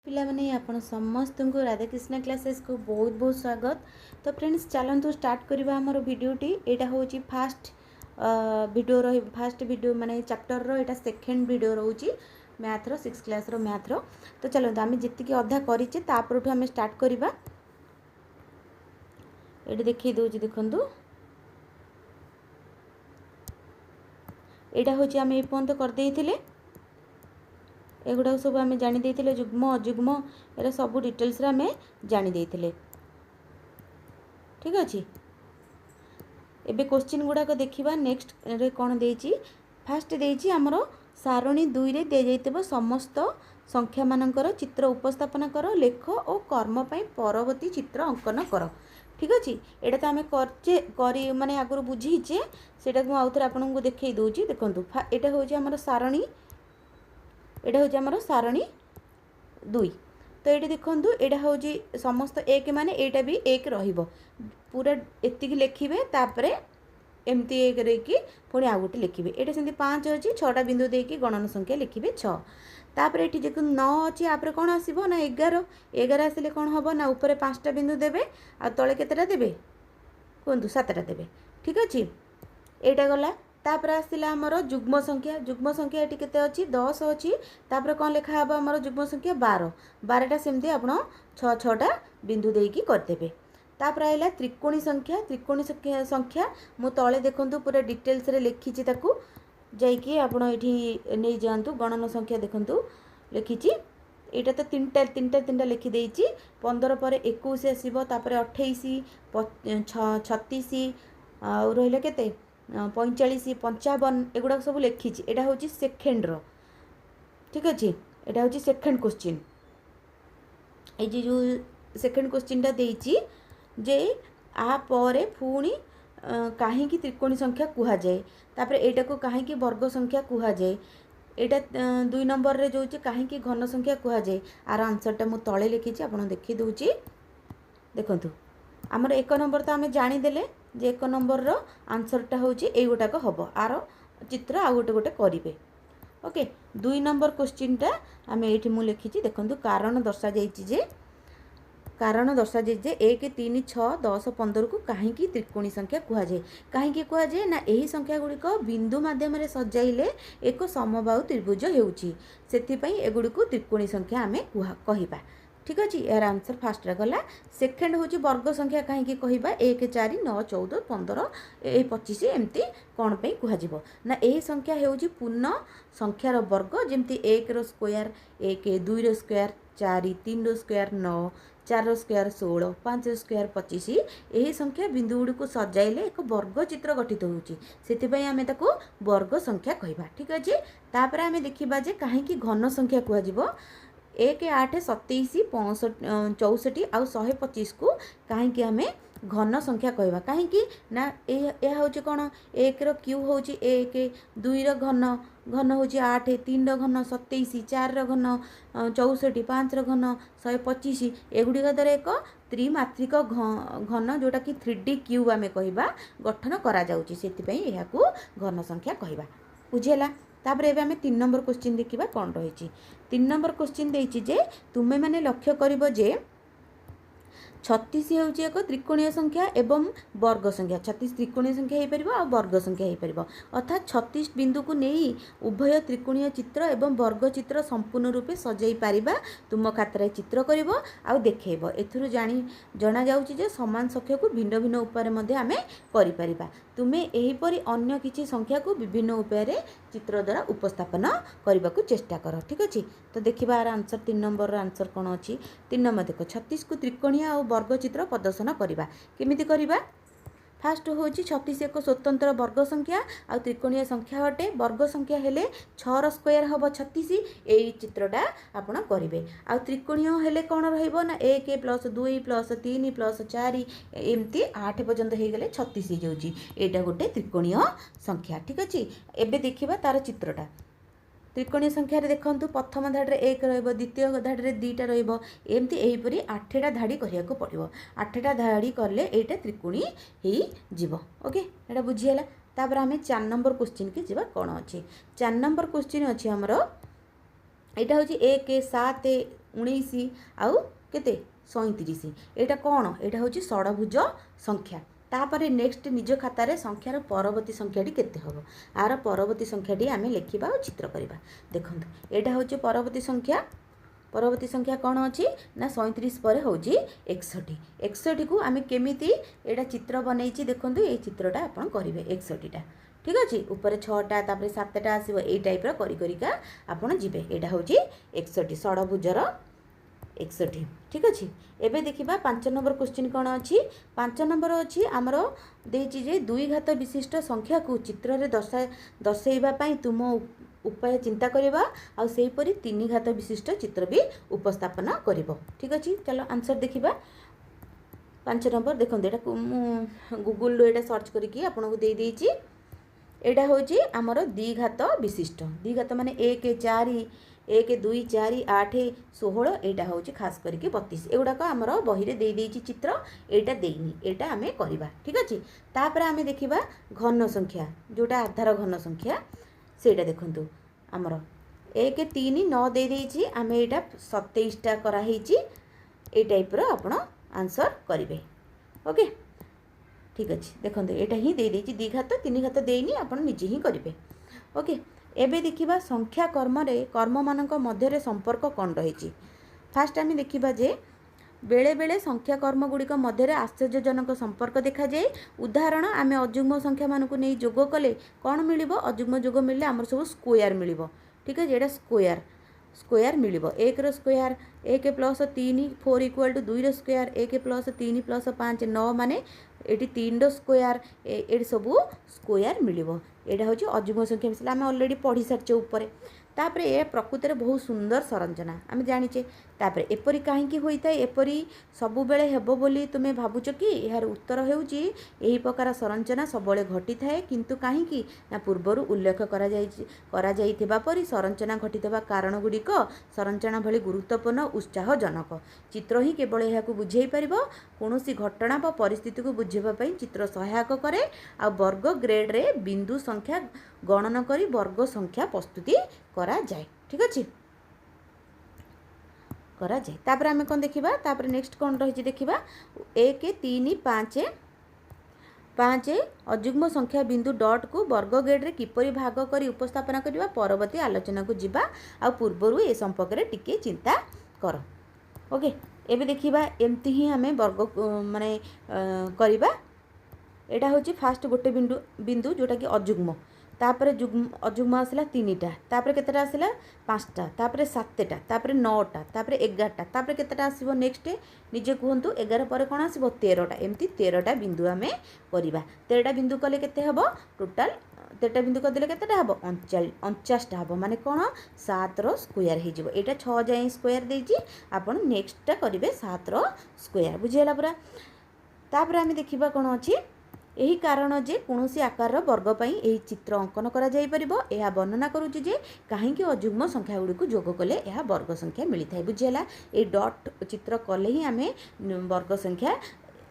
पिला माने आपण समस्त को राधाकृष्ण क्लासेस को बहुत बहुत स्वागत। तो फ्रेंड्स चलतु स्टार्ट करवा आमर भिडटी यहाँ हूँ फास्ट वीडियो फास्ट वीडियो माने चैप्टर रो एटा सेकेंड वीडियो रोची मैथ रो 6th क्लास रो मैथ रो। तो चलते आम जी अधा करें तापर आम स्टार्ट करवा। ये देखी दूसरी देखु यहाँ हूँ आम ये पर्यंत करदे एगुड़ा सब आम जानी जुग्म अजुग्म एरा सब डिटेल्स आम जानी ठीक अच्छे। एबे क्वेश्चन गुड़ाक देखा नेक्स्ट रे कौन देची फास्ट देची आमर सारणी 2 रे दे जाइतबो समस्त संख्या मानकर चित्र उपस्थापन कर लेख और कर्म पई परवर्ती चित्र अंकन कर। ठीक अच्छे एटा तो आम कर माने आगुर बुझीचे सेटा को आउ थरे आपन को देखै दोची देखंतु एटा हो जे हमर सारणी एटा हूँ आमर सारणी 2। तो ये देखूँ यहाँ हूँ समस्त एक माने एटा भी एक रहिबो पूरा एतिक लिखिबे तापरे एमती एक रेकी पुणी आउ गोटे लिखिबे एटा सेमती 5 अच्छी 6टा बिंदु देकी गणन संख्या लिखिबे 6 तापरे एटी देखो 9 अच्छी आपरे कौन आसीबो ना 11 आसिले कौन हबो ना ऊपर 5टा बिंदु देबे आ तळे केतेटा देबे कहतु 7टा देबे। ठीक अच्छे एटा गला तापर आसला आमर जुग्म संख्या ये केते अच्छी 10 अच्छी तापर कौन लिखा हम आमर जुग्म संख्या 12टा सेमती आप 6टा बिंदु देकी करदेबे। तापर आइला त्रिकोणी संख्या मु तले देखंतु पूरा डिटेल्स रे लिखिछि ताकू जाइकी आपण एठी नै जानतु गणन संख्या देखंतु लिखिछि एटा तो तीनटा लिखि देइछि 15 पर 21 आसीबो तापर 28 36 आ रहिला केते 45 55 एगुड़ा सब लिखी यहाँ हूँ सेकेंड रो। ठीक अच्छे यहाँ हूँ सेकेंड क्वेश्चन ये जो सेकेंड क्वेश्चन टा देइछि जे आ परे पुणी कहीं त्रिकोणी संख्या कुहा जाए तापर एटा को कहीं वर्ग संख्या कुहा जाए एटा 2 नंबर रे जो कहीं घन संख्या कुहा जाए आर आंसरटा मु तले लिखी आपन देखि दउछि देखंतु आमर 1 नंबर तो आम जानीदेले जे 1 नंबर रो आंसरटा हूँ ये गोटाक हम आर चित्र आउ गोटे करेंगे। ओके 2 नंबर क्वेश्चन टा आम ये लिखी देखो कारण दर्शा जे 1 3 6 10 15 को कहीं त्रिकोणी संख्या कहुए कहीं कहुए ना यही संख्या गुड़िक बिंदु मध्यम सजाइले एक समबाहु त्रिभुज होती एगुड़ी त्रिकोणी संख्या आम कहवा। ठीक अच्छे यार आंसर फास्ट गला। सेकेंड हूँ वर्ग संख्या कहीं कहवा 1 4 9 14 15 25 एमती कौन पे कह ना यही संख्या हूँ पूर्ण संख्यार वर्ग जमती 1 रो स्क्वायर 1 2 रो स्क्वायर 4 3 रो स्क्वायर 9 4 रो स्क्वायर 16 5 रो स्क्वायर 25 यही संख्या बिंदु गुड़ी को सजाइले एक वर्ग चित्र गठित होती आम ताको वर्ग संख्या कहवा। ठीक अच्छे तापर आम देखा जे कहीं घन संख्या कह 1 8 27 65 64 आउ 125 को कहीं आम घन संख्या कहवा कहीं ना यह हूँ कौन 1 रो क्यू हूँ 1 2 रो घन घन हूँ 8 3 रो घन 27 4 रो घन 64 5 रो घन 125 एगुड़िक द्वारा एक त्रिमात्रिक घन जोटा कि 3D क्यूब आम कहवा गठन करा जाउची सेतिपई एहाकू घन संख्या कहवा बुझेला। तापर एबे आमे 3 नंबर क्वेश्चन देखिबा कोन रहिछि 3 नंबर क्वेश्चन देइछि जे तुमे माने लक्ष्य करिवो जे 36 होउछि एक त्रिकोणीय संख्या एवं वर्ग संख्या 36 त्रिकोणीय संख्या हे परिबो आ वर्ग संख्या हे परिबो अर्थात 36 बिंदु को नेई उभय त्रिकोणीय चित्र एवं वर्ग चित्र संपूर्ण रूपे सजाई पारिबा तुम खातारे चित्र करिवो आ देखैबो एथुरु जाना जाउछि जे समान संख्या को भिन्न भिन्न उपाय मध्ये आमे करि पारिबा तुमे एही परि अन्य किछि संख्या को विभिन्न उपाय रे चित्र द्वारा उपस्थापन करने को चेष्टा कर। ठीक अच्छे तो देखा आंसर 3 नंबर आंसर कौन अच्छी 3 नंबर देख 36 को त्रिकोणीय और वर्ग चित्र प्रदर्शन करवा केमिति करवा फास्ट हूँ 36 एक स्वतंत्र वर्ग संख्या आ त्रिकोणीय संख्या अटे वर्ग संख्या हेले 6 रो स्क्वायर हम 36 यही चित्रटा आपड़ करेंगे आ त्रिकोणीय हेले कौन रहा 1 + 2 + 3 + 4 एमती 8 पर्यंत हो गले 36 जाऊँगी यहाँ गोटे त्रिकोणीय संख्या। ठीक अच्छे एबे देखिबा तार चित्रटा त्रिकोणीय संख्या देखूँ प्रथम धाड़े 1 द्वितीय धाड़े 2टा रमती यहीपरी 8टा धाड़ी करने पड़ो 8टा धाड़ी कले यहाँ त्रिकोणी हो। ओके यहाँ बुझीगला तापर आम 4 नंबर क्वेश्चन की जीवा कौन अच्छे 4 नंबर क्वेश्चन अच्छी आमर यहाँ हूँ 1 7 19 आउ केते 37 एटा कौन एटा होची षडभुज संख्या तापरे नेक्स्ट निज खातार संख्यार परवर्ती संख्याटी केते हबो आर परवर्ती संख्याटी आमे लिखिबा और चित्र करिबा देखंतु एटा होची परवर्ती संख्या कौन अच्छी ना 37 पर हूँ 61 को आम केमी एटा चित्र बनई देखो ये चित्रटा आपन करेंगे 61टा ठीक अच्छे ऊपर 6टा तापर 7टा आसो यही टाइप करिका आपन जीवे यहाँ हूँ 61 षडभुजर 61 ठीक अच्छे एबे देखिबा 5 नंबर क्वेश्चन कौन अच्छी 5 नंबर अच्छी आमर देछि जे दुई घात विशिष्ट संख्या को चित्र रे दर्शाइबा पई तुम उपाय चिंता करवा आउ सेहीपरि 3 घात विशिष्ट चित्र भी उपस्थापन करिवो ठीक अच्छे चलो आंसर देखिबा 5 नंबर देखो ये गूगल रो एटा सर्च करके आपन को दे देछि एटा होची आमर द्विघात विशिष्ट द्विघात माने 1 4 1 2 4 8 16 एटा होची खास करके 32 एगुड़ाक आमर बही रे दे देछि चित्र एटा देइनी एटा आमे करिबा ठीक अछि तापर आमे देखिबा घन संख्या जोटा आधार घन संख्या सेटा देखंतु आमर 1 3 9 दे देछि आमे एटा 27टा करा हेछि ए टाइप रो आपण आंसर करिवे ओके ठीक अच्छे देखो यहाँ ही दे देछि 2 घात 3 घात देनी आप निजे ही करेंगे ओके एबे देखिबा संख्या कर्म रे कर्म मानक मध्य संपर्क कौन रही फास्ट आम देखा जे बेले बेले संख्या कर्म गुड़िक मध्य आश्चर्यजनक संपर्क देखा जाए उदाहरण आम अजुग्म संख्या मानक नहीं जोग कले कौन मिल अजुग्म जोग मिले आमर सब स्क्वायर मिल ठीक है ये स्क्वायर मिल 1 रो स्क्वायर 1 प्लस 3 4 इक्वल टू 2 रो स्क्वायर 1 प्लस 3 प्लस 5 9 माने एटी 3 रो स्क्वायर ये सब स्क्वायर मिल यहाँ हूँ अजुग्म संख्या मिसला आम अलरेडी पढ़ी सारी ऊपर तापर ए प्रकृति में बहुत सुंदर संरचना आम जाचे तापर एपरी कहीं होता है एपरी सबु बेले हेबो बोली तुमे भावुच कि यार उत्तर होउची एही प्रकार संरचना सबले घटी थाए किंतु कहीं ना पूर्वर उल्लेख करा जाइथिबा परी संरचना घटितबा कारण गुड़िक संरचना भली गुरुत्वपूर्ण उत्साहजनक चित्र ही केवल यह बुझे पारिबो कोनोसी घटना व परिस्थिति को बुझेबा पई चित्र सहायक करे आ वर्ग ग्रेड रे बिंदु संख्या गणना करी वर्ग संख्या प्रस्तुति करा जाए ठीक अच्छे करा जाए तापर आमे कौन देखिबा तापर नेक्स्ट कौन रही देखिबा 1 3 5 5 अजुग्म संख्या बिंदु डॉट को वर्ग ग्रेड रे किपरि भाग करी उपस्थापना करबा परवर्ती आलोचना को जिबा आ पूर्वरु ए संपर्क रे टिके चिंता कर ओके एबे देखिबा एमती ही हमें वर्ग माने करबा एटा होची फास्ट गोटे बिंदु जोटा कि अजुग्म तापर अजुग्म आसला 3टा तापर केतेटा आसला 5टा तापर 7टा तापर 9टा तापर 11टा तापर केतेटा आसीबो नेक्स्ट निजे कहंतु 11 पर कोन आसीबो 13टा एमती 13टा बिंदु आमे करिबा 13टा बिंदु कले केते हबो टोटल 13टा बिंदु कदेले केतेटा हबो 49टा हबो माने कोन 7 रो स्क्वायर हे जिवो एटा 6 जाय स्क्वायर देजी आपण नेक्स्टटा करिवे 7 रो स्क्वायर बुझियला पूरा तापर आमे देखिबा कोन अछि यही कारण जे कौनसी आकार वर्ग पई यही चित्र अंकन करा जाई परिबो एहा वर्णना करूची जे कहीं अजुग्म संख्या गुड़ी को जोग कले एहा वर्ग संख्या मिली थाए बुझियला ए डॉट चित्र कले ही आमे वर्ग संख्या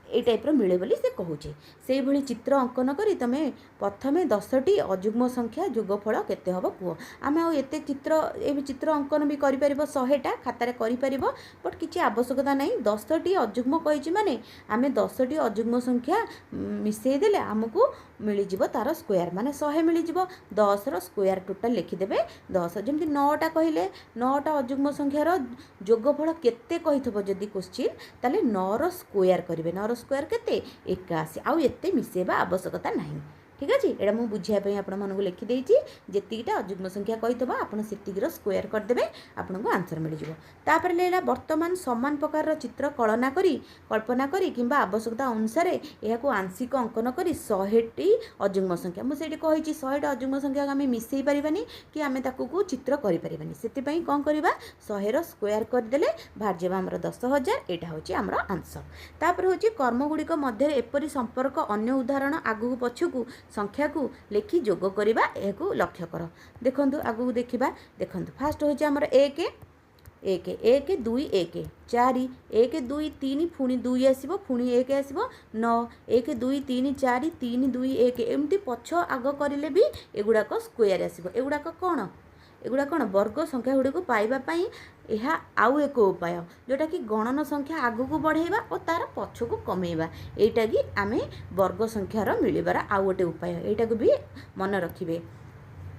ए टाइप मिले बोली से कहूचे से भली चित्र अंकन करी तमे प्रथमे 10टी अजुग्म संख्या जोगफल केते हबो कुह आमे आ एते चित्र ए चित्र अंकन भी करि परिबो 100टा खाता रे करि परिबो बट किछि आवश्यकता नहीं 10टी अजुग्म कहिछि माने आमे 10टी अजुग्म संख्या मिसेई देले हमकु मिली जिवो तार स्क्वायर माने 100 मिली जिवो 10 रो स्क्वायर टोटल लिखि देबे 10 जेमति 9टा कहिले 9टा अजुग्म संख्या रो जोगफल केते कहिथबो जदी क्वेश्चन ताले 9 रो स्क्वायर करिवे 9 रो स्क्वायर केते 81 आउ एते मिसेबा आवश्यकता नहीं ठीक अच्छे एटा मुझे बुझापी आपको लिखी देती जीटा अजुग्म संख्या कहीथबा आप सेतिकीर स्क्वायर करदे आपको आंसर मिल जापर लेला वर्तमान सामान प्रकार चित्र कल्पना करी किंबा आवश्यकता अनुसार यह आंशिक अंकन करी 100टी अजुग्म संख्या मुझे कही 100टा अजुग्म संख्या आम मिसई पारानी कि आम ताकू चित्र करें से कौन करवा 100 स्क्वायर करदे बाहर जावा आमर 10,000 यहाँ हूँ आमर आंसर तापर हूँ कर्म गुड़िक मध्य एपरी संपर्क अन्य उदाहरण आगू पछकू संख्या को लेखि जोग करवा यह लक्ष्य कर देखु आगू देखा देखु फास्ट हूँ आमर 1 1 1 2 1 4 1 2 3 पुणी 2 आसो पुणी 1 आसो 9 1 2 3 4 3 2 1 एमती पछ आग करें भी एगुड़ाक स्क्वायर आसो एगुड़ाक कौन एगुड़ा कौन वर्ग संख्या गुड़ी को पाइबा ଏହା आउ एक उपाय जोटा कि गणन संख्या आगु को बढ़ाइबा और तार पछ को कमेइबा एटा कि आमे वर्ग संख्यार मिलिबार आउ गोटे उपाय एटा को भी मन रखिबे।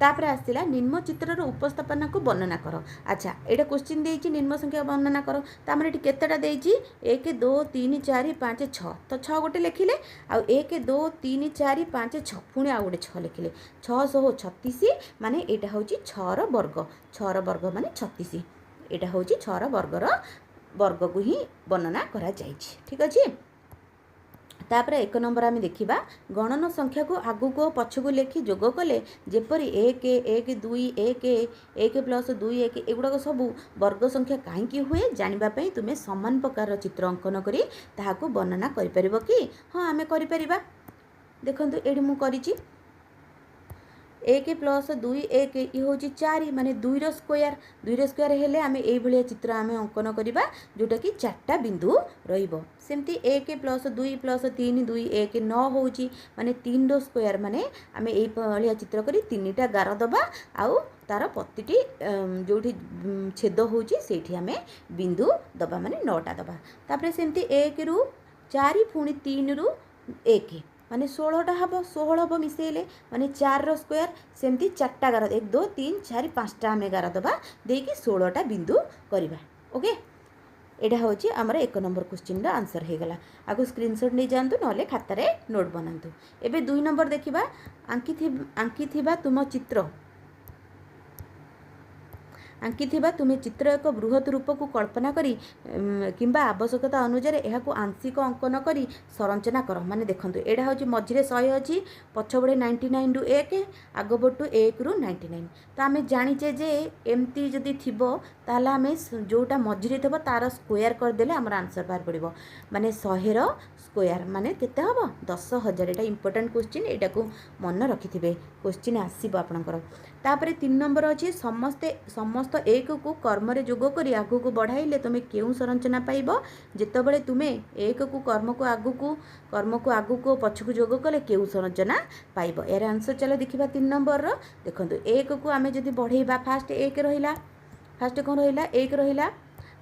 तापर आसला निम्न चित्रर उपस्थापना को वर्णना कर। अच्छा एटा क्वेश्चन देइछि निम्न संख्या वर्णना कर तामरे एटी केतेटा देइछि 1 2 3 4 5 6 तो 6 गोटे लिखिले आ 1 2 3 4 5 6 पुणी आ गोटे 6 लिखिले 636 माने एटा होछि 6 रो वर्ग माने 36 एटा होछि 6 रो वर्ग को ही वर्णना करा जाइछि। ठीक अछि। तापर 1 नंबर आम देखा गणन संख्या को आगु को पछ को लेखि जोग कले जेपरी 1 1 2 1 1 प्लस 2 1 एगुड़ाक सब वर्ग संख्या कहीं हुए जानापी तुम्हें समान प्रकार चित्र अंकन करी ताहाको वर्णना करि कि हाँ आमे करि परिबा। देखंतु एडी मु करिछि 1 प्लस 2 1 ये हूँ 4 माने 2 रो स्क्वायर हेले आमे एई भलिया चित्र आमे अंकन करिबा जोटा कि 4टा बिंदु रहिबो। सेमती 1 प्लस 2 प्लस 3 2 1 9 होउची माने 3 रो स्क्वायर माने आमे एई भलिया चित्र करी 3टा गार दबा आउ तार प्रतिटी जोठी छेद होउची सेठी आमे बिंदु दबा माने 9टा दबा। तापर सेमती 1 रु 4 पुणी 3 रु 1 माने 16टा हम 16 हम मिसेले माने 4 रो स्क्वायर सेमती 4टा गार 1 2 3 4 5टा आमे गार दबा देकी 16टा बिंदु करिबा। ओके एटा होची हमर 1 नंबर क्वेश्चन रा आंसर हे गला। आगो स्क्रीनशॉट नै जानतु नले खाता रे नोट बनांतु। एबे 2 नंबर देखिबा आंकी थिबा तुम चित्र आंकिथिबा तुम्हें चित्र एक बृहत रूप को कल्पना करी किंबा आवश्यकता अनुसार यह आंशिक अंकन करी संरचना कर। माने देखंतु एडा होची मझिरे 100 अछि पछबडे 99 रु 1 आगबटु 1 रु 99 तो आमे जानिचे जे एमती जदि थिबो ताला आमे जोटा मझिरे थबो तार स्क्वायर कर देले हमर आंसर बाहर पड़िबो। माने 100 रो स्क्वायर माने केते हबो 10000। एटा इंपोर्टेंट क्वेश्चन एटा को मन रखिथिबे क्वेश्चन आसीबो आपनकर। तापरे 3 नंबर अछि समस्त एक को कर्म रे जोग करी आगु को बढ़ाइले तुमे केउ संरचना पाइबो जेतबेले तुमे एक को कर्म को आगु को पछ को जोग कले केउ संरचना पाइबो। यार आंसर चलो देखिबा 3 नंबर रो। देखंतु एक को आमे जदि बढ़ाइबा फास्ट 1 रहिला फास्ट कोन रहिला 1 रहिला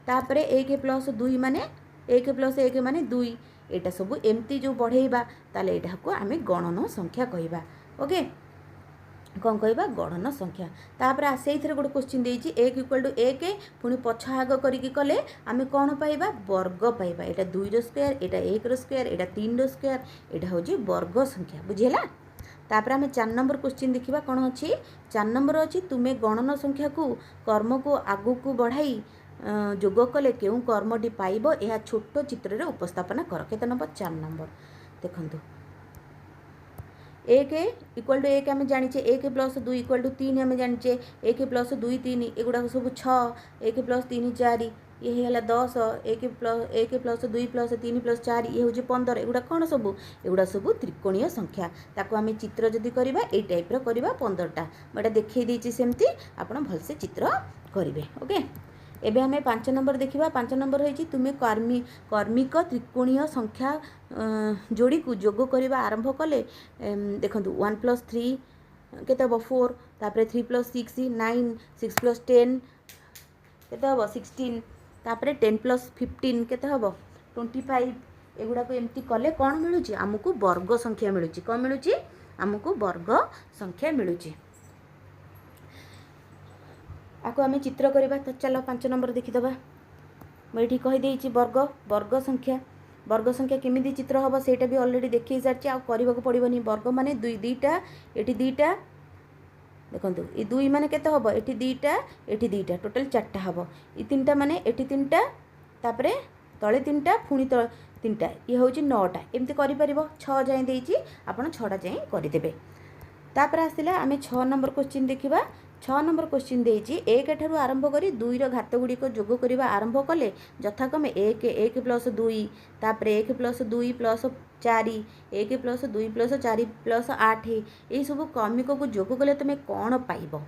तापरे 1 प्लस 2 माने 1 प्लस 1 माने 2 एटा सब एमती जो बढ़ाइबा ताले एटा को आमे गणन संख्या कहिबा। ओके कौन कहबा गणन संख्या। तापर से गोटे क्वेश्चन देछि 1 इक्वल टू 1 पुणी पछ आग करिकी कले आमे कौन पाइबा वर्ग पाइबा। एटा 2 रो स्क्वायर एटा 1 रो स्क्वायर एटा 3 रो स्क्वायर एटा होछि वर्ग संख्या बुझिला। तापर आमे 4 नंबर क्वेश्चन देखिबा कोन अछि 4 नंबर अछि तुमे गणन संख्या को कर्म को आगु को बढ़ाई जोग कले केउ कर्मटी पाइबो एहा छोट चित्र रे उपस्थापना कर। केते नंबर 4 नंबर देखंतु 1 इक्वल टू 1 आम जाने 1 प्लस 2 इक्वल टू 3 आम जाने 1 प्लस 2 3 एगुड़ा सब 6 1 प्लस 3 4 ये है 10 1 प्लस 2 प्लस 3 प्लस 4 ये हूँ 15 एगुड़ा कौन सब एगुड़ा सब त्रिकोणीय संख्या ताको आम चित्र जदि करवा ये टाइप करवा 15टा मैं देखई देछि सेमती आपण भलसे चित्र करेंगे। ओके एबे हमें 5 नंबर देखिबा 5 नंबर होइछि तुमे कर्मिक त्रिकोणीय संख्या जोड़ी को जोग करबा आरंभ कले देखंतु 1 प्लस 3 केते हबो 4 तापरे 3 प्लस 6 9 6 प्लस 10 केते हबो 16 तापरे 10 प्लस 15 केते हबो 25 एगुडा को एमती कले कोन मिलुची हमकु वर्ग संख्या मिलुची कोन मिलुची हमकु वर्ग संख्या मिलुची। आको आमे चित्र करबा तो चलो 5 नंबर देखिदबा मैं कहीदे वर्ग संख्या केमिति चित्र हम सेटा भी ऑलरेडी देखी सारी आ करबा को पड़िबनी। वर्ग माने दुईटा एटी दुईटा देखंतु ए 2 माने केते हबो एटी दुईटा टोटल 4टा हबो ए 3टा माने एटी 3टा तापरे तळे 3टा पुणी तळे 3टा ये होची 9टा एमती करि परिबो 6 जाय देइची आपण 6टा जाय करि देबे। तापर आसिला आमे 6 नंबर क्वेश्चन देखिबा 6 नंबर क्वेश्चन देइची 1 ठारू आरंभ करी 2 रो घात गुडी को जोग करबा आरंभ कले यथाक्रमे 1 प्लस 2 तापरे 1 plus 2 plus 4 1 plus 2 plus 4 plus 8 ए सब क्रमिक को जोग कले तुमे कोन पाइबो।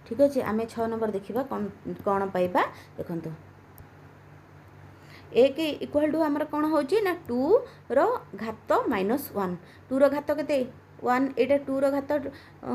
ठीक अछि आमे 6 नंबर देखिबा कोन पाइबा देखंतु 1 इक्वल टू हमर कोन होची ना 2 रो घात -1 2 रो घात केते वन एटा 2 रो घात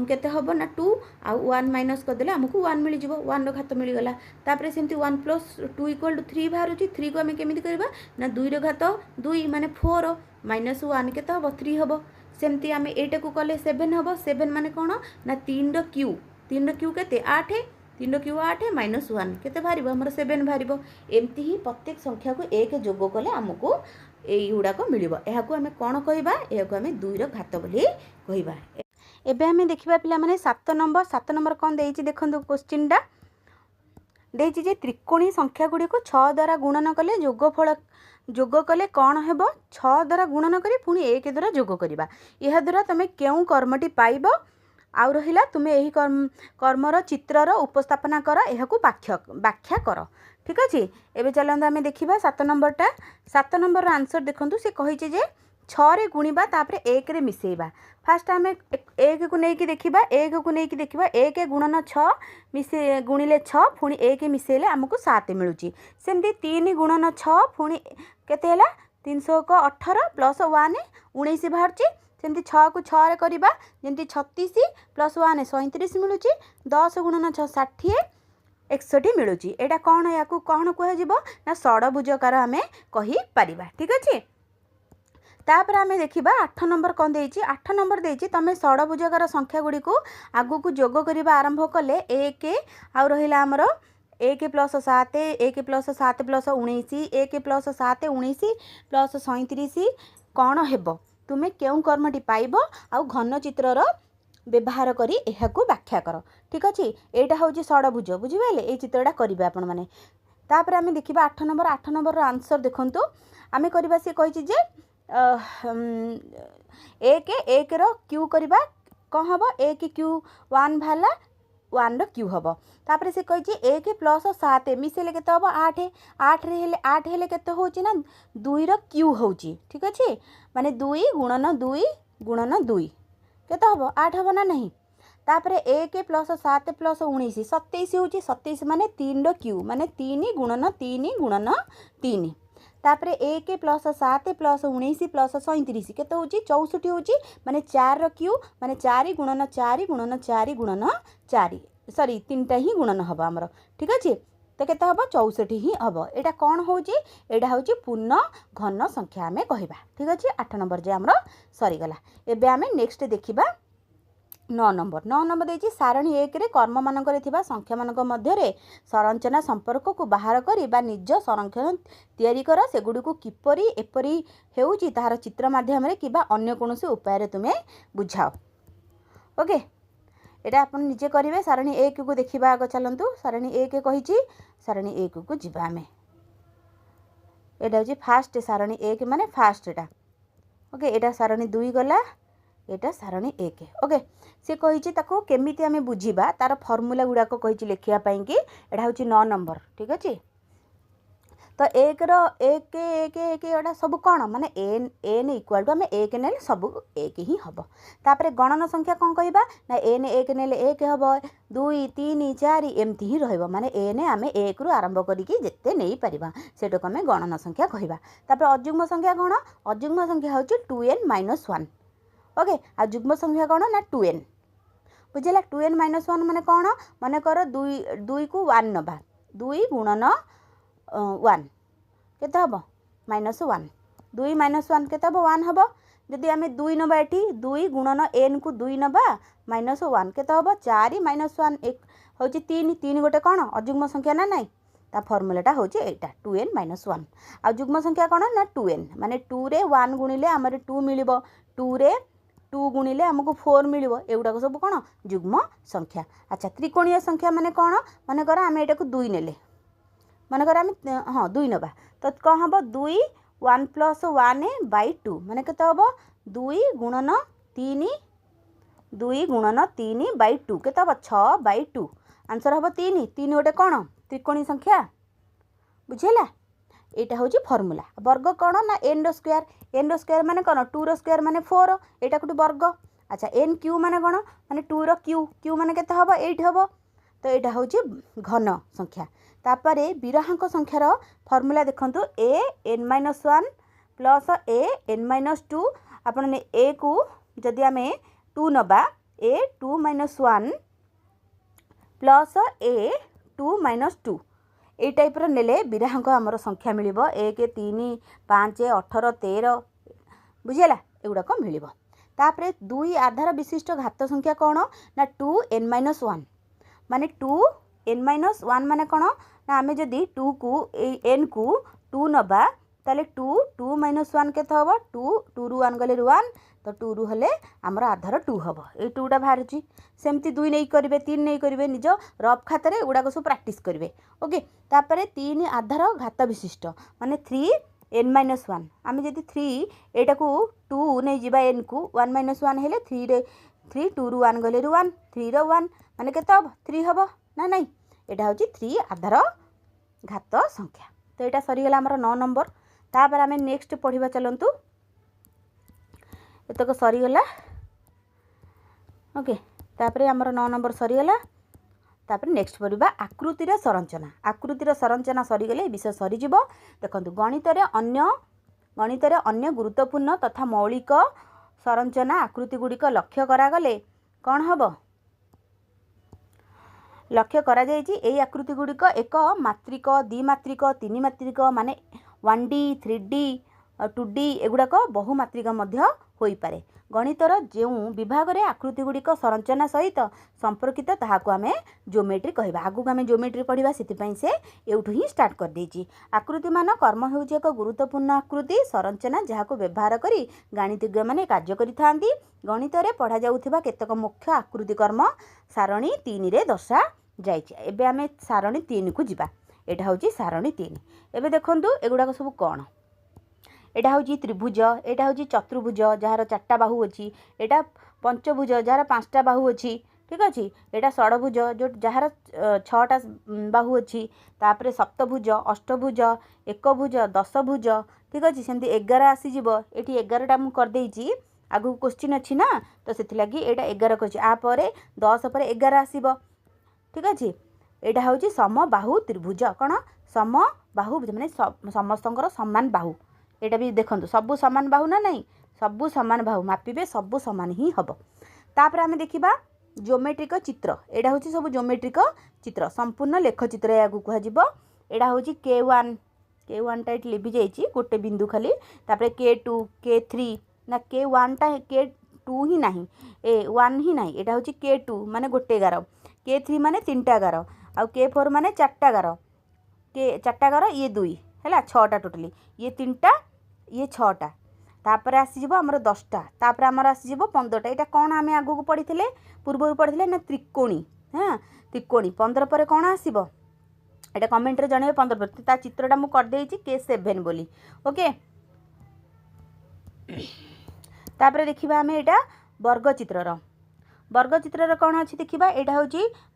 केते हबो ना 2 आउ 1 माइनस करदेले हमकु 1 मिली जिवो 1 रो घात मिली गला तापरे सेमती 1 प्लस 2 इक्वल टू 3 बाहरुची 3 को हमें केमिति करबा ना 2 रो घात 2 माने 4 माइनस 1 केते हबो 3 हबो सेमती आमे एटा को कले 7 हबो 7 माने कोन ना 3 रो क्यू केते 8 3 रो क्यू 8 माइनस 1 केते बाहरिबो हमर 7 बाहरिबो एमती ही प्रत्येक संख्या को 1 जोग कले हमकु एई गुडाको मिलिबो एहाकु हमें कोन कहबा एहाकु हमें 2 रो घात बोली कहबा। एबे हमें देखिबा पिला माने 7 नंबर कोन देइछि देखंतु क्वेश्चन डा देइछि जे त्रिकोणी संख्या गुडी को 6 द्वारा गुणन कले जोग कले कौन हेबो 6 द्वारा गुणन करी पुणी 1 द्वारा जोग करिबा यह द्वारा तमे केउ कर्मटी पाइबो आउ रहिला तुमे एही कर्मर चित्रर उपस्थापना कर एहाकु व्याख्या कर ठीक अछि। एबे चलंद आमे देखिबा 7 नंबर रो आंसर देखंतु से कहिछि जे 6 रे गुणिबा तापरे 1 रे मिसेइबा फास्ट आमे 1 को नेकी देखिबा 1 गुणन 6 मिसे गुणिले 6 पुणी 1 मिसेले हमकु 7 मिलुची सेमती 3 गुणन 6 पुणी केते हला 318 प्लस 1 19 बाहरची सेमती 6 को 6 रे करिबा जेमती 36 प्लस 1 37 मिलुची 10 गुणन 6 60 61 मिलुची एटा कोन याकू कोन कह जिवो ना षडभुजकार हमें कहि परिबा ठीक अछि। तापर आमे देखिबा 8 नंबर कोन देइची 8 नंबर देइची तमे षडभुजकार संख्या गुडी को आगु को जोग करिबा आरंभ कले 1 आउ रहिला हमर 1 plus 7 1 plus 7 plus 19 1 plus 7 19 plus 37 कोन हेबो तुमे केउ कर्मटी पाइबो आउ घन चित्रर व्यवहार करी एहाकू व्याख्या कर ठीक अछि। एटा होची षडभुज बुझिबेले ए चित्रटा करिबे आपण माने तापर आमे देखिबा 8 नंबर रो आंसर देखंतु आमे करिबा से कहिछि जे 1 रो क्यू करिबा क हबो 1 क्यू 1 भाला 1 रो क्यू हबो तापर से कहिछि 1 प्लस 7 मिसेले केते हबो 8 हेले केते होची ना 2 रो क्यू होची ठीक अछि माने 2 गुणन 2 केते हबो 8 हबो ना नहीं तापर 1 प्लस 7 प्लस 19 27 होची 27 माने 3 रो क्यू माने 3 गुणन 3 तापर 1 प्लस 7 प्लस 19 प्लस 37 केते होची 64 होची माने 4 रो क्यू माने 4 गुणन 4 सॉरी 3टा ही गुणन हबो हमर ठीक अछि तो केते हबो 64 ही हबो एटा कोन होची एटा होची पूर्ण घन संख्या हमें कहबा ठीक अछि। 8 नंबर जे हमर सरी गला एबे हमें नेक्स्ट देखिबा 9 नंबर देछि सारणी 1 रे कर्म मानकर थिबा संख्या मानक मध्य रे संरचना संपर्क को बाहर करी बा निज संरक्षण तयारी कर से गुडी को किपरि एपरि हेउची तार चित्र माध्यम रे किबा अन्य कोनोसी उपाय रे तुमे बुझाओ ओके एटा अपन निजे करिवे सारणी 1 को देखिबा आग चलंतु सारणी 1 कहिची सारणी 1 को जिबा हमें एटा होची फास्ट सारणी 1 माने फास्ट एटा ओके एटा सारणी 2 गला एटा सारणी 1 ओके से कहिची ताको केमिति हमें बुझिबा तार फार्मूला गुडा को कहिची लेखिया पई कि एटा होची 9 नंबर ठीक अछि। तो 1 रो 1 एटा सब कोन माने n इक्वल टू हमें 1 नेले सब 1 ही हबो तापरे गणन संख्या कोन कहबा ना n 1 नेले 1 हबो 2 3 4 एमती ही रहइबो माने n हमें 1 रु आरंभ करी कि जेते नै परिबा सेटो हमें गणन संख्या कहबा तापरे अजुग्म संख्या कोन अजुग्म संख्या होची 2n - 1 ओके आ जुग्म संख्या कोन ना 2n बुझिला 2n - 1 माने कोन माने कर 2 को 1 नबा 2 गुणन 1 केते हबो -1 2 - 1 केते हबो 1 हबो जदि आमे 2 नबा एठी 2 गुणन n को 2 नबा -1 केते हबो 4 - 1 1 होची 3 गोटे कोन अजुग्म संख्या ना नाही ता फार्मूलाटा होची एटा 2n - 1 आ जुग्म संख्या कोन ना 2n माने 2 रे 1 गुणिले हमरे 2 मिलिबो 2 रे 2 गुणिले हमको 4 मिलिबो एउडा को सब कोन जुग्म संख्या। अच्छा त्रिकोणीय संख्या माने कोन माने कर आमे एटा को 2 नेले माने कर आमे हां 2 नबा तो कोन हबो 2 1 + 1/2 माने केते हबो 2 गुणन 3 2 केते हबो 6/2 आंसर हबो 3 गोटे कोन त्रिकोणी संख्या बुझिला एटा होची फार्मूला वर्ग कोन ना n रो स्क्वायर माने कोन 2 रो स्क्वायर माने 4 एटा कोटी वर्ग। अच्छा n क्यू माने कोन माने 2 रो क्यू माने केते हबो 8 हबो तो एटा होची घन संख्या तापरे विराहांक संख्यार फार्मूला देखंतु a n - 1 + a n - 2 आपण ने a को जदि आमे 2 नबा a2 - 1 प्लस a2 - 2 ये टाइप नेले बिरांक आमर संख्या मिल 1 3 5 18 13 बुझीगला एगुड़ाक मिल तापर 2 आधार विशिष्ट घात संख्या कौन ना 2n - 1 माने 2n - 1 माने कौन ना आम जदि 2 को n को 2 नबा ताले 2 - 1 के हम 2 रु 1 गले 1 तो 2 रु हेले आमर आधार 2 हम ये 2टा बाहर सेमती 2 नहीं करेंगे 3 नहीं करेंगे निज रफ खाता गुड़ाक सब प्राक्ट करेंगे ओके तापर 3 आधार घात विशिष्ट माने 3n - 1 आम जब 3 एटा को 2 नहीं जावा n को 1 - 1 हेले 3 2 रु 1 गले 1 3 रो 1 माने केते हम 3 हम ना नहीं एटा हूँ 3 आधार घात संख्या तो यहाँ सरीगला आमर 9 नंबर तापर आम नेक्स्ट पढ़ा चलतु एतक सरीगला ओके तापर आमर 9 नंबर सरीगला तापर नेक्स्ट पढ़ा आकृतिर संरचना सरीगले विषय सरीज देखो गणित अन्य गुरुत्वपूर्ण तथा मौलिक संरचना आकृति गुड़िक लक्ष्य करागले कौन हम लक्ष्य करा जायछि एई आकृति गुड़िक एक मात्रिक द्विमात्रिक तीन मात्रिक माने 1D 3D 2D एगुड़ाक बहुमात्रिक मध्य होई पारे गणितर जो विभाग रे आकृति गुड़िक संरचना सहित संपर्कित ताहाको आमे ज्योमेट्री कहबा आगु आमे ज्योमेट्री पढ़िबा सेतिपई से एउठु ही स्टार्ट कर देछि आकृति मान कर्म हेउछि एक गुरुत्वपूर्ण आकृति संरचना जहाको व्यवहार करी गणितज्ञ माने कार्य करिथांती गणित रे पढ़ा जाउथिबा केतक मुख्य आकृति कर्म सारणी 3 रे दर्शा जाइछि एबे आमे सारणी 3 को जिबा एटा होछि सारणी 3 एबे देखंतु एगुडा सब कोन एटा होछि त्रिभुज एटा होछि चतुर्भुज जार 4टा बाहु अछि एटा पंचभुज जार 5टा बाहु अछि ठीक अछि एटा षडभुज जो जार 6टा बाहु अछि तापरे सप्तभुज अष्टभुज एकभुज दशभुज ठीक अछि सेमति 11 आसी जिवो एठी 11टा मु कर देइछि आगु क्वेश्चन अछि ना तो सेथि लागि एटा 11 करछि आ परे 10 परे 11 आसीबो ठीक अछि एटा होछि समबाहु त्रिभुज कोन समबाहु माने समस्तंकर समान बाहु एटा भी देखंतु सबु समान बाहु ना नहीं सबु समान बाहु मापिबे सबु समान ही हबो तापर आमे देखिबा ज्योमेट्रिक चित्र एटा होछि सब ज्योमेट्रिक चित्र संपूर्ण लेख चित्र यागु कह जिवो एटा होछि K1 टा एट लिबि जाइछि गोटे बिंदु खाली तापर K2 K3 ना K1 टा K2 ही नहीं A1 ही नहीं एटा होछि K2 माने गोटे गार K3 माने 3टा गार आ K4 माने 4टा गार चारटा गार ये 2 हैला 6टा टोटली ये 3टा ये 6टा तापर आसी जिवो हमर 10टा तापर हमर आसी जिवो 15टा एटा कोन आमे आगु को पढिथिले पूर्व पढिथिले ना त्रिकोणी हां त्रिकोणी 15 परे कोन आसीबो एटा कमेंट रे जणेबे 15 पर ता चित्रटा मु कर देइछि K7 बोली ओके तापर देखिबा हमें एटा वर्ग चित्रर कौन अच्छी देखा यहाँ हूँ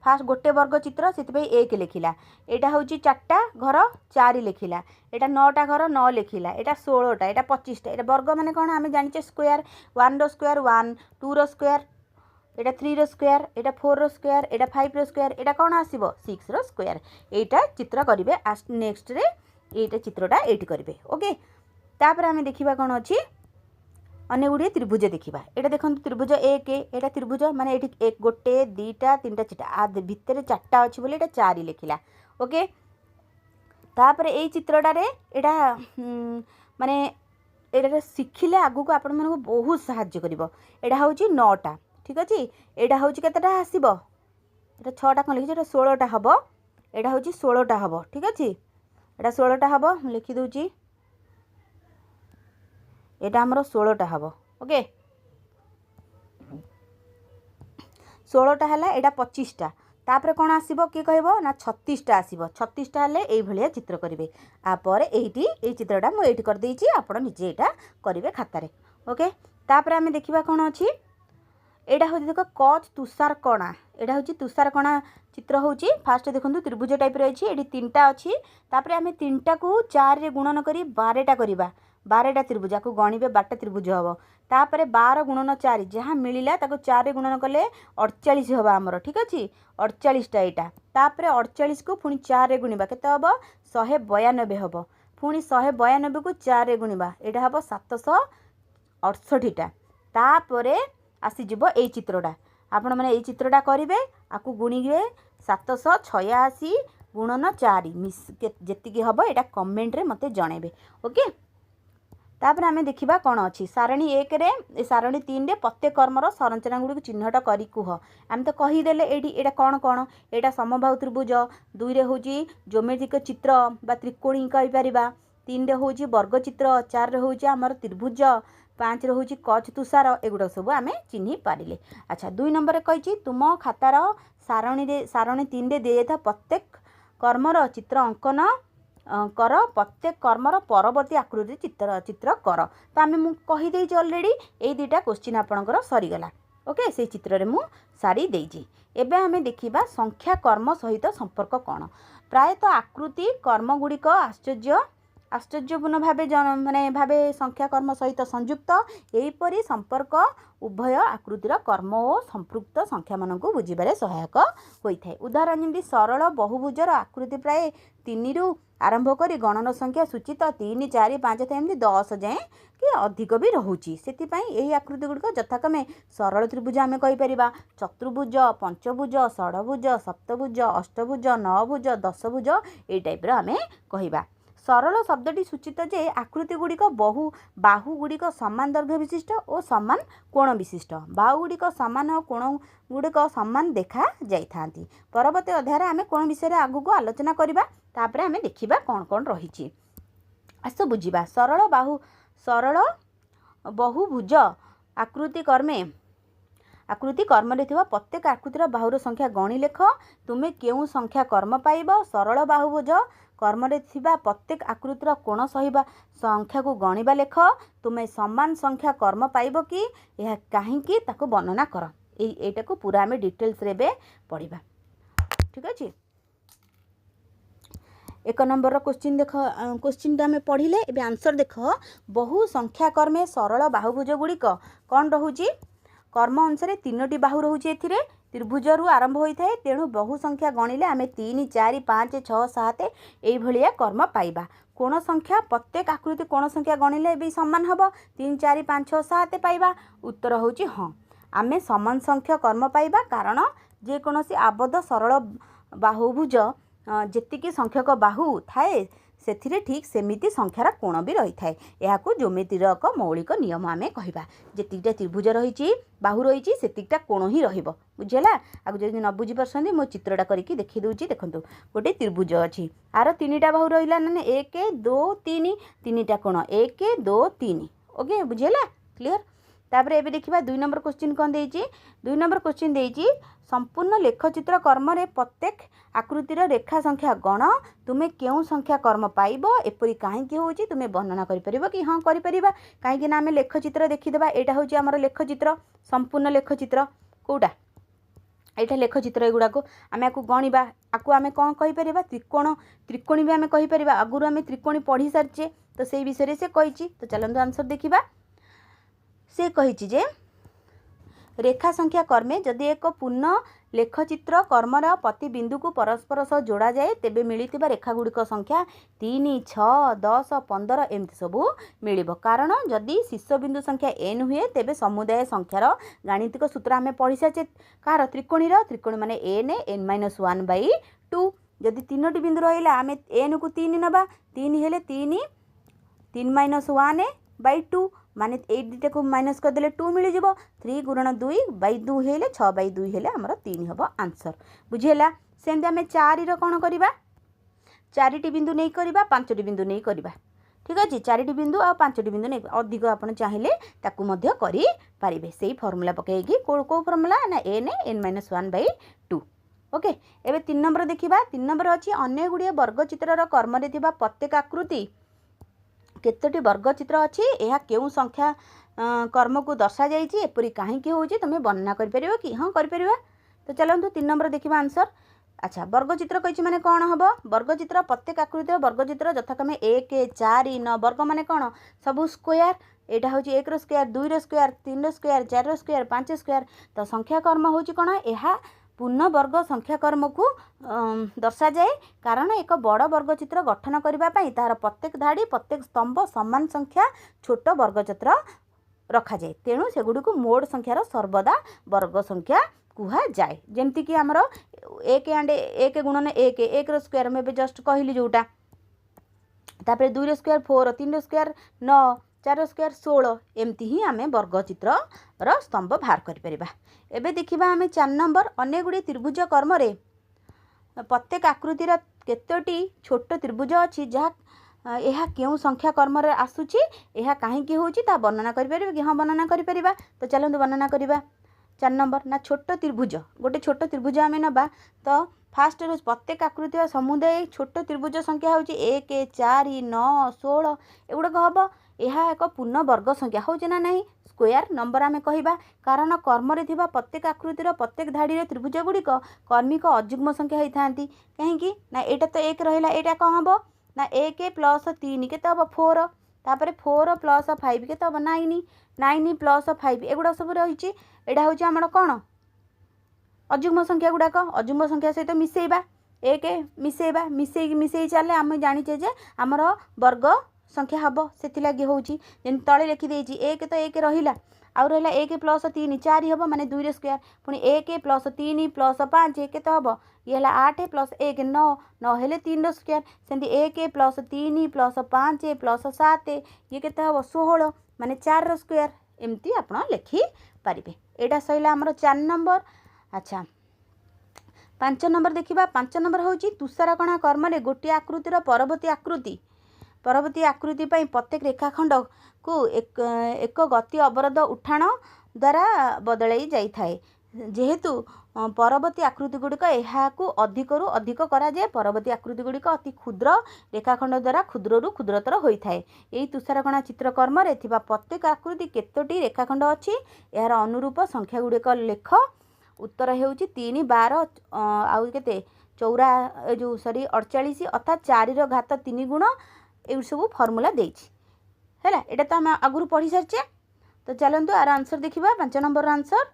फास्ट गोटे वर्ग चित्र से 1 लिखिला यहाँ हूँ 4टा घर 4 लिखिला यहाँ 9टा घर 9 लिखिला यहाँ 16टा यहाँ 25टा यहाँ वर्ग माने कौन आम जाने स्क्वायर 1 रो स्क्वायर 1 2 रो स्क्वायर यहाँ 3 रो स्क्वायर यहाँ 4 रो स्क्वायर यहाँ 5 रो स्क्वायर यहाँ कौन आसो 6 रो स्क्वायर यहाँ चित्र करेंगे नेक्स्ट रे यहाँ चित्रटा एट करेंगे ओके तापर आम देखा कौन अच्छी अन्य गुड़िए त्रिभुज देखा यहाँ देखो त्रिभुज 1 यहाँ त्रिभुज माने एक गोटे 2टा 3टा 4टा आ भितर 4टा अच्छी बोले 4 लिखिला ओके तापर ये चित्रटारे यहाँ माने यहाँ शिखिले आगु को आपण मानक बहुत साहाय्य करिवो यहाँ हूँ 9टा ठीक अच्छे यहाँ हूँ केतेटा आसीबो यहाँ 6टा कौन लिखी 16टा हम यहाँ हूँ 16टा हम ठीक अच्छे यहाँ 16टा हम लिखी दूची एटा हमरो 16टा हबो ओके 16टा हला एटा 25टा तापर कोन आसीबो के कहबो ना 36टा आसीबो 36टा हले एई भलिया चित्र करिवे आ पर एठी एई चित्रटा मु एठी कर देइची आपण निजे एटा करिवे खातारे ओके तापर हमें देखिबा कोन अछि एटा हो देखो कच तुषार कणा एटा होची तुषार कणा चित्र होची फास्ट देखंतु त्रिभुज टाइप रे अछि एठी 3टा अछि तापर हमें 3टा को 4 रे गुणन करी 12टा करिबा 12टा त्रिभुज को गणिबे 12टा त्रिभुज हम तापर 12 गुणन 4 जहाँ मिलला ताको 4 रे गुणन कले 48 हबा हमर ठीक अछि 48टा एटा तापर 48 को पुनी 4 रे गुणिबा केते हबो 192 हबो पुनी 192 को 4 रे गुणिबा एटा हबो 768टा तापर आसीजिव ए चित्रटा आपण मैंने ये चित्रटा करेंगे आपको गुणिबे 786 गुणन 4 जी हम यहाँ कमेंट रे मते जनइबे। ओके तापर आम देखा कौन अच्छी सारणी 1 रे सारणी 3 रे प्रत्येक कर्मर संरचना गुड़ी चिन्हट करी कुह आम तो कहीदेले ये कौन कौन यहाँ समबाहु त्रिभुज 2 रे होची ज्योमेट्रिक चित्र बा त्रिकोणी कहीपर 3 रे होची वर्ग चित्र 4 रे होची आमर त्रिभुज 5 रे होची कच तुषार एगुड़ा सब आम चिन्ह पारे। अच्छा 2 नंबर कही तुम खातार सारणी 3 रे दि जाता प्रत्येक कर्मर चित्र अंकन कर प्रत्येक कर्मर परवर्ती आकृति चित्र कर तो आम मुझे अलरेडी ये 2टा क्वेश्चन आपणकर सरीगला। ओके से चित्र रे मु सारी देजी। एबे आम देखिबा संख्या कर्म सहित संपर्क कौन प्रायतः आकृति कर्म गुड़िक आश्चर्यपूर्ण भावे माने भावे संख्या कर्म सहित संयुक्त यहीपरि संपर्क उभय आकृतिर कर्म और संपृक्त संख्या मानक बुझिबारे सहायक होता है। उदाहरण जमी सरल बहुभुजर आकृति प्राय 3 रु आरंभ करी गणन संख्या सूचित 3 4 5 एमती 10 जाए कि अधिक भी रोचे से यही आकृति गुड़िक यथाक्रमे सरल त्रिभुज आम कहीपर चतुर्भुज पंचभुज षडभुज सप्तभुज अष्टभुज नवभुज दशभुज ये टाइप आम कहवा। सरल शब्दटी सूचित जे आकृति गुड़िक बाहु गुड़िक समान दैर्घ्य विशिष्ट और समान कोण विशिष्ट बाहु गुड़िक समान और कोण गुड़िक समान देखा जाइथांती। परवर्ती अध्याय आम कोण विषय आगु को आलोचना करबा तापरे आम देखिबा कौन कौन रही आस बुझिबा। सरल बहुभुज आकृति कर्म थिबा प्रत्येक आकृतिर बाहुर संख्या गणी लेख तुमे केउ संख्या कर्म पाइब। सरल बाहुभुज कर्म थिबा प्रत्येक आकृतिर कोण सहिबा संख्या को गणिबा लेख तुमे समान संख्या कर्म पाइब कि यह काहींकी ताको वर्णना कर। एटा को पूरा आम डिटेल्स रे पढ़िबा। ठीक अछि 1 नंबर क्वेश्चन देख क्वेश्चन आम पढ़िले एबे आंसर देख बहु संख्या कर्मे सरल बाहुभुज गुड़िक कौन रोचे कर्म अनुसार 3टी बाहु रोचे एथिरे त्रिभुज रु आरंभ होता है तेणु बहु संख्या गणिले आम 3 4 5 6 7 ये कर्म पाइबा। कोण संख्या प्रत्येक आकृति कोण संख्या गणिले भी सामान हम 3 4 5 6 7 पाइबा। उत्तर होची हाँ आम समान संख्या कर्म पाइबा कारण जेकोसी आबद्ध सरल बाहुभुज जेतिकी संख्यक बाहु थाए से ठीक सेमिति संख्यार कोण भी रही थाए। यह ज्योमेट्रीर एक मौलिक नियम आम कहवा जेतिकटा त्रिभुज रही बाहु रही सेतिकटा कोण ही रहिबो बुझेला। आगु जदि न बुझी परछन्ती मो चित्रटा करके देखि दउची देखंतु गोटे त्रिभुज अछि आर 3टा बाहु रहिला माने 1 2 3 3टा कोण 1 2 3 ओके बुझेला क्लियर। तापर एबे देखिबा 2 नंबर क्वेश्चन कोन देइची 2 नंबर क्वेश्चन देइची संपूर्ण लेखचित्र कर्म रे प्रत्येक आकृतिर रेखा संख्या गण तुमे केउ संख्या कर्म पाइब एपरि काहेकि होची तुमे वर्णना करि परिबो कि हां करि परिबा काहेकि ना आमे लेखचित्र देखिदेबा एटा होची हमर लेखचित्र संपूर्ण लेखचित्र कोडा एटा लेखचित्र एगुडा को आमे आकु गणिबा आकु आमे कोन कहि परिबा त्रिकोणी भी आमे कहि परिबा अगुरु आमे त्रिकोणी पढ़ी सारचे तो सेही विषय से कहिची। तो चलंतु आंसर देखिबा से कहिची जे रेखा संख्या कर्मे जदि एक पूर्ण लेखचित्र कर्मर प्रति बिंदु को परस्पर सह जोड़ा जाए तेबे मिलिथिबा रेखा गुड़िक संख्या 3 6 10 15 एमती सबू मिलिबो कारण जदि शीर्ष बिंदु संख्या n हुए तेबे समुदाय संख्यार गाणितिक सूत्र आमे पढ़ी साचे कार त्रिकोणी माने n(n-1/2) जदि 3टी बिंदु रहिला आमे n को 3 नबा 3 हेले 3 माने 8 दुटा को माइनस कर देले 2 मिल जिवो 3 गुणन 2/2 हेले 6/2 हेले हमर 3 हबो आंसर बुझिला। सेंदे हमें 4 रो कोन करिबा 4टी बिंदु नै करिबा 5टी बिंदु नै करिबा ठीक अछि 4टी बिंदु आ 5टी बिंदु नै अधिक आपण चाहिले ताकू मध्य करि पारिबे सेही फार्मूला पकेगी को फार्मूला ना n(n-1/2) ओके। एबे 3 नंबर देखिबा 3 नंबर अछि अन्य गुडिय वर्ग चित्रर कर्म रे थिबा प्रत्येक आकृति केतोटी वर्ग चित्र अच्छी यह केउ संख्या कर्म को दर्शा जाइए एपरी कहीं होची तुम वर्णना कर परिबो कि हाँ कर परिबा। तो चलतु 3 नंबर देखिबा आंसर। अच्छा वर्गचित्र कही माने कौन हम वर्गचित्र प्रत्येक आकृतिर वर्गचित्र यथाक्रमे 1 4 9 वर्ग माने कौन सबू स्क्वायर एटा होची 1 रो स्क्वायर 2 रो स्क्वायर 3 रो स्क्वायर 4 रो स्क्वायर 5 स्क्वायर। तो संख्या कर्म होची कौन यह पूर्ण वर्ग संख्या कर्म को दर्शा जाए कारण एक बड़ वर्गचित्र गठन करने तार प्रत्येक धाड़ी प्रत्येक स्तंभ समान संख्या छोट वर्गचित्र रखा जाए तेणु सेगुड़ी को मोड संख्यार सर्वदा वर्ग संख्या कुहा जाए जेमती कि आमर 1 एंड 1 गुणन 1 1 रो स्क्वायर मैं जस्ट कहली जोटा तापर 2 रो स्क्वायर 4 3 रो स्क्वायर 9 4 रो स्क्वायर 16 एमती ही आमे वर्गचित्र रो स्तंभ बाहर करि परिबा। एबे देखिबा आमे 4 नंबर अनेक गुडी त्रिभुज कर्म रे प्रत्येक आकृतिर केतोटी छोट त्रिभुज अछि जहा यह केउ संख्या कर्म रे आसुची यह काहे की होची ता वर्णना करि परिबा कि हां वर्णना करि परिबा। तो चलंतु वर्णना करिबा 4 नंबर ना छोट त्रिभुज गोटे छोट त्रिभुज आमे नबा तो फास्ट रो प्रत्येक आकृति समुदाय छोट त्रिभुज संख्या होची 1 4 9 16 एगुडा हम यह एक पूर्ण वर्ग संख्या होची ना नहीं स्क्वायर नंबर आमे कहिबा कारण कर्म रे थिबा प्रत्येक आकृतिर प्रत्येक धाड़ी रे त्रिभुज गुड़िक कर्मिक अयुग्म संख्या होई थांती कहीं ना एटा तो 1 रहिला एटा कौन हम ना 1 प्लस 3 केते हम 4 तापर 4 प्लस 5 केते हम 9 9 प्लस 5 एगुडा सब रहिची एटा होची हमर कोन अयुग्म संख्या गुड़ाक अयुग्म संख्या सहित मिसेइबा 1 मिसेइबा मिसेई चाले आम जानिचे जे हमर वर्ग संख्या हम से लगी होची जेन तले लिखि देछि 1 तो 1 रहिला आउ रहिला 1 प्लस 3 4 हम माने 2 रे स्क्वायर पुनी 1 प्लस 3 प्लस 5 केते हम ये हला 8 प्लस 1 9 9 हेले 3 रो स्क्वायर सेंती 1 प्लस 3 प्लस 5 प्लस 7 ये केते हम 16 माने 4 रो स्क्वायर एमती आपण लिखि पारिबे। एटा सहिला हमर 4 नंबर। अच्छा 5 नंबर देखिबा 5 नंबर होची तुषारकणा कर्म रे गोटी आकृतिर परवर्ती आकृति पई प्रत्येक रेखाखंड को एक गति अवरोध उठाण द्वारा बदलाई जाई थाए जेहेतु परवर्ती आकृति गुड़िक यहाकू अधिकरू अधिक करा जाए परवर्ती आकृति गुड़िक अति क्षुद्र रेखाखंड द्वारा क्षुद्ररू क्षुद्रतर होता है। यही तुषारकणा चित्रकर्म रे थिबा प्रत्येक आकृति केतोटी रेखाखंड अछि यार अनुरूप संख्या गुड़िक लेख उत्तर हेउची 3 12 आउ केते 4 जो सॉरी 48 अर्थात 4 रो घात 3 गुण ए सब फॉर्मूला देछि हैला एटा तो हम आगुरु पढ़ी सारचे। तो चलंतु आर आंसर देखिबा 5 नंबर आंसर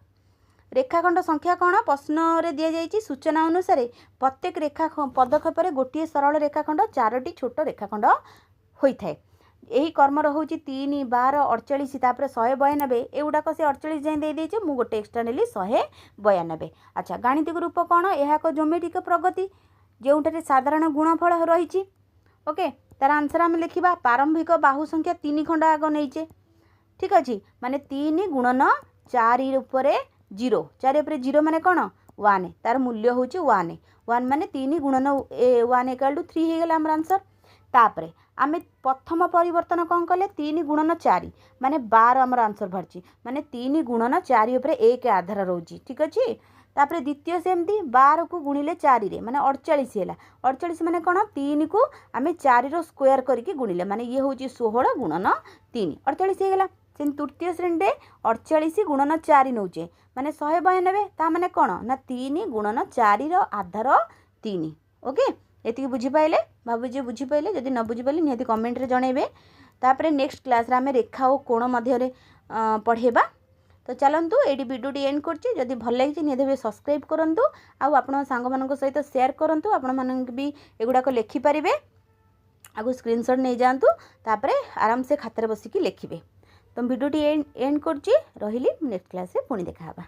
रेखाखंड संख्या कौन प्रश्न रे दिया जाइछि सूचना अनुसार प्रत्येक रेखा पदक्षेप रे गोटे सरल रेखाखंड 4टी छोट रेखाखंड होइथाय। यही कर्म रोचे 3 12 48 तापर 192 एगुड़ाक से 48 जाए दे देचे मु गोटे एक्सट्रा नेली 192। अच्छा गाणितिक रूप कौन यह एक ज्योमेट्रिक प्रगति जोठारे साधारण गुणफल रही ओके तार आंसर आम लिखा प्रारंभिक बाहु संख्या 3 खंड आग नहींचे ठीक अच्छे माने 3 गुणन 4 उपर 0 4 उपर 0 माने कौन 1 तार मूल्य हूँ 1 1 माने 3 गुणन 1 इक्वल टू 3 हो गला आम आंसर। तापरे आमे प्रथम परिवर्तन कौन कले 3 गुणन 4 माने 12 आम आंसर बाहर माने 3 गुणन 4 उपर 1 आधार रोची ठीक अच्छे। तापरे द्वितीय सेमती 12 को गुणिले 4 रे माने 48 है 48 माने कौन 3 को आमे 4 रो स्क्वायर करके गुणिले माने ये हूँ 16 गुणन 3 48 हो गला। तृतीय श्रेणी रे 48 गुणन 4 नौचे माने 192 ता माने कौन ना 3 गुणन 4 रो आधार 3 ओके एति बुझी पाइले भाबु जे बुझी पाइले जदि न बुझी पाइले निहति कमेंट रे जणेबे। तापरे नेक्स्ट क्लास रे आमे रेखा और कोण मध्य रे पढ़ेबा। तो चलतु ये वीडियो एंड करछि जदि भल लगी निहति सब्सक्राइब करंतु आउ आपण सांग मानक सहित शेयर करंतु आपण मानक भी एगुड़ाक लिखि पारिबे आगु स्क्रीनशॉट नहीं जातु तापरे आराम से खातार बसिकी लिखिबे। तो वीडियो एंड करछि रहिली नेक्स्ट क्लास रे पुणी देखा हबा।